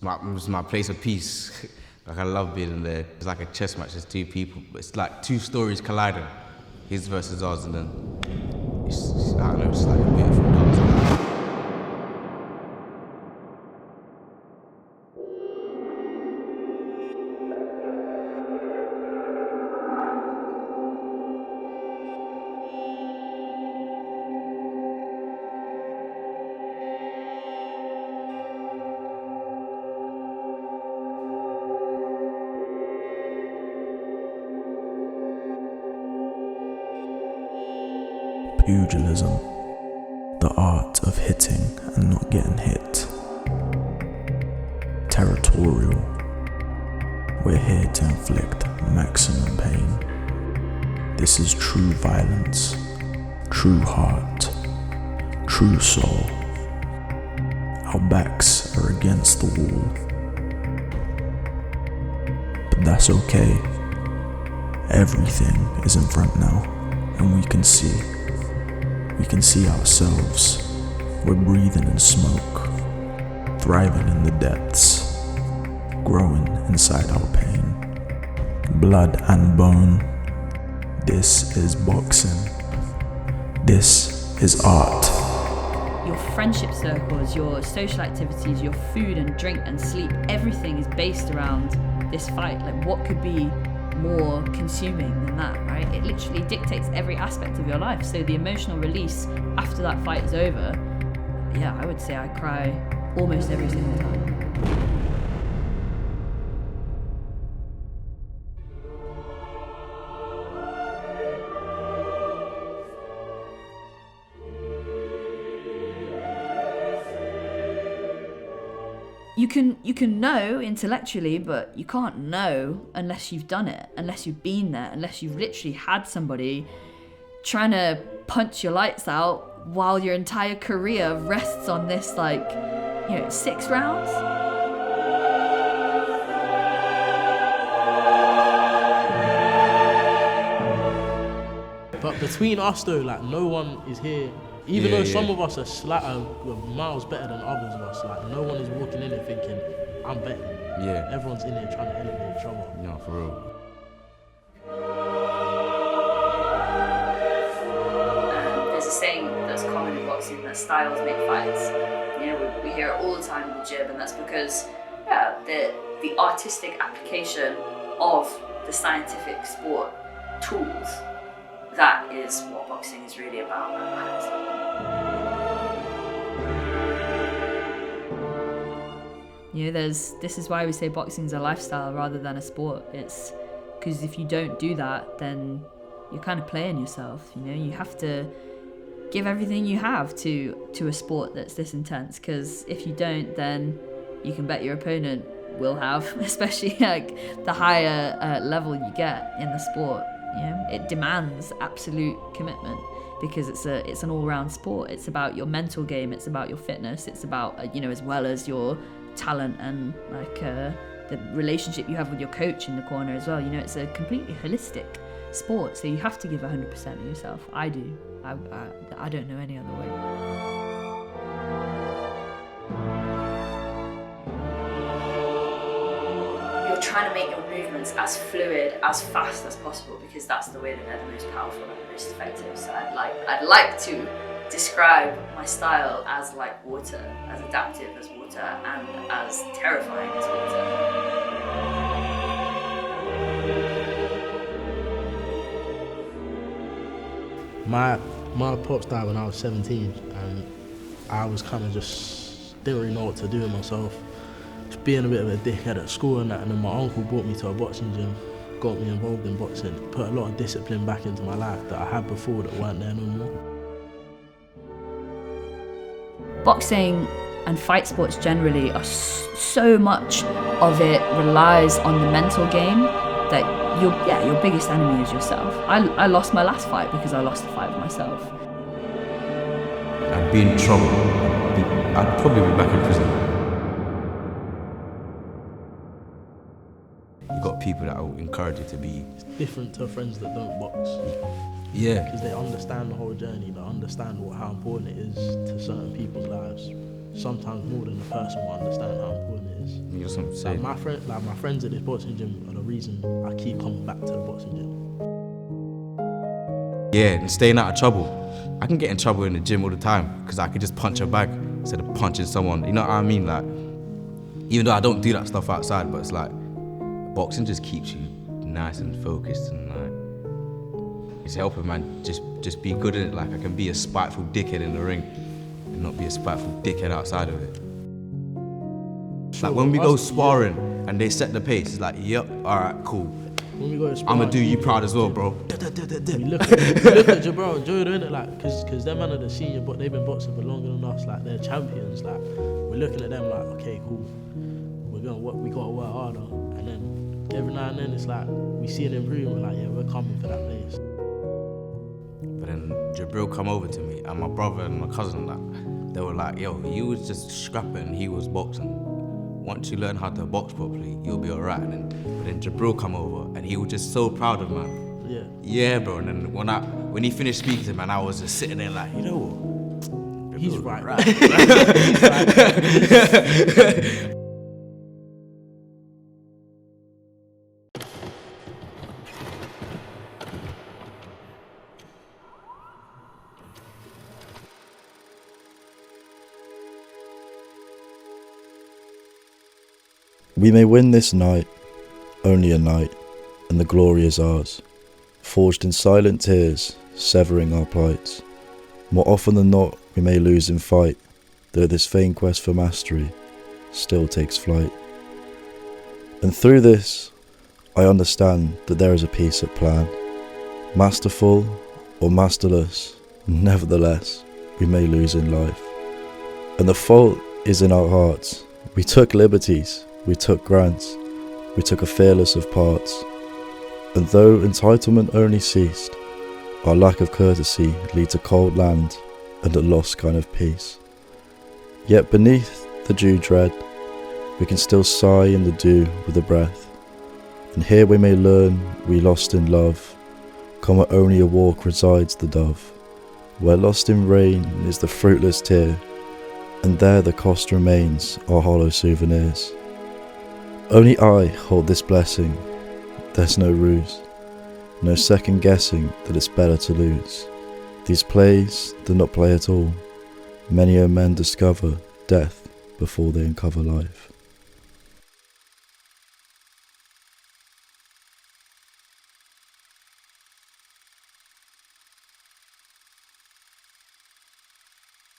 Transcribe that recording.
it's my place of peace. Like, I love being in there. It's like a chess match. There's two people, but it's like two stories colliding. His versus ours, and then I don't know. It's like a beautiful dance. Pugilism, the art of hitting and not getting hit. Territorial, we're here to inflict maximum pain. This is true violence, true heart, true soul. Our backs are against the wall, but that's okay. Everything is in front now, and we can see. We can see ourselves. We're breathing in smoke, thriving in the depths, growing inside our pain. Blood and bone. This is boxing. This is art. Your friendship circles, your social activities, your food and drink and sleep, everything is based around this fight. Like, what could be more consuming than that, right? It literally dictates every aspect of your life. So the emotional release after that fight is over, yeah, I would say I cry almost every single time. You can know intellectually, but you can't know unless you've done it, unless you've been there, unless you've literally had somebody trying to punch your lights out while your entire career rests on this, 6 rounds. But between us though, like, no one is here. Even though some of us are miles better than others of us, like, no one is walking in here thinking, I'm better. Yeah. Everyone's in here trying to elevate each other. No, for real. There's a saying that's common in boxing that styles make fights. You know, we hear it all the time in the gym, and that's because the artistic application of the scientific sport tools, that is what boxing is really about. You know, this is why we say boxing's a lifestyle rather than a sport. It's because if you don't do that, then you're kind of playing yourself. You know, you have to give everything you have to a sport that's this intense, because if you don't, then you can bet your opponent will have, especially like the higher level you get in the sport. You know, it demands absolute commitment because it's an all-round sport. It's about your mental game, it's about your fitness, it's about as well as your talent and the relationship you have with your coach in the corner as well. You know, it's a completely holistic sport, so you have to give 100% of yourself. I do. I don't know any other way. You're trying to make your movements as fluid, as fast as possible, because that's the way that they're the most powerful and the most effective. So I'd like to describe my style as like water, as adaptive as water, and as terrifying as water. My pops died when I was 17, and I was kind of just didn't really know what to do with myself. Just being a bit of a dickhead at school and that, and then my uncle brought me to a boxing gym, got me involved in boxing, put a lot of discipline back into my life that I had before that weren't there no more. Boxing and fight sports generally are so much of it relies on the mental game that your biggest enemy is yourself. I lost my last fight because I lost the fight with myself. I'd be in trouble. I'd probably be back in prison. You got people that will encourage you to be... It's different to friends that don't box. Yeah. Because they understand the whole journey, they understand how important it is to certain people's lives. Sometimes more than the person will understand how important it is. That's what I'm saying. My friends at this boxing gym are the reason I keep coming back to the boxing gym. Yeah, and staying out of trouble. I can get in trouble in the gym all the time because I could just punch a bag instead of punching someone. You know what I mean? Like, even though I don't do that stuff outside, but it's like boxing just keeps you nice and focused and like it's helping, man. Just be good at it. Like I can be a spiteful dickhead in the ring and not be a spiteful dickhead outside of it. Sure, Like when we go sparring and they set the pace, it's like, yep, all right, cool. When we go to sparring, I'ma do you proud as well, bro. We look at Jibrail and Jordan, innit? Like, cause them man are the senior, but they've been boxing for longer than us. Like, they're champions. Like, we're looking at them like, okay, cool. We gotta work harder. And then every now and then it's like we see an improvement. Like, yeah, we're coming for that place. But then Jibrail come over to me and my brother and my cousin, like, they were like, yo, you was just scrapping and he was boxing. Once you learn how to box properly, you'll be alright. But then Jibrail come over and he was just so proud of man. Yeah. Yeah, bro. And then when he finished speaking to me, man, I was just sitting there like, you know what? He's right. He's right. We may win this night, only a night, and the glory is ours, forged in silent tears, severing our plights. More often than not, we may lose in fight, though this vain quest for mastery still takes flight. And through this, I understand that there is a peace at plan. Masterful or masterless, nevertheless, we may lose in life. And the fault is in our hearts. We took liberties. We took grants, we took a fearless of parts, and though entitlement only ceased, our lack of courtesy leads to cold land and a lost kind of peace. Yet beneath the dew dread, we can still sigh in the dew with a breath, and here we may learn we lost in love, come where only a walk resides the dove, where lost in rain is the fruitless tear, and there the cost remains our hollow souvenirs. Only I hold this blessing, there's no ruse, no second guessing that it's better to lose. These plays do not play at all, many a men discover death before they uncover life.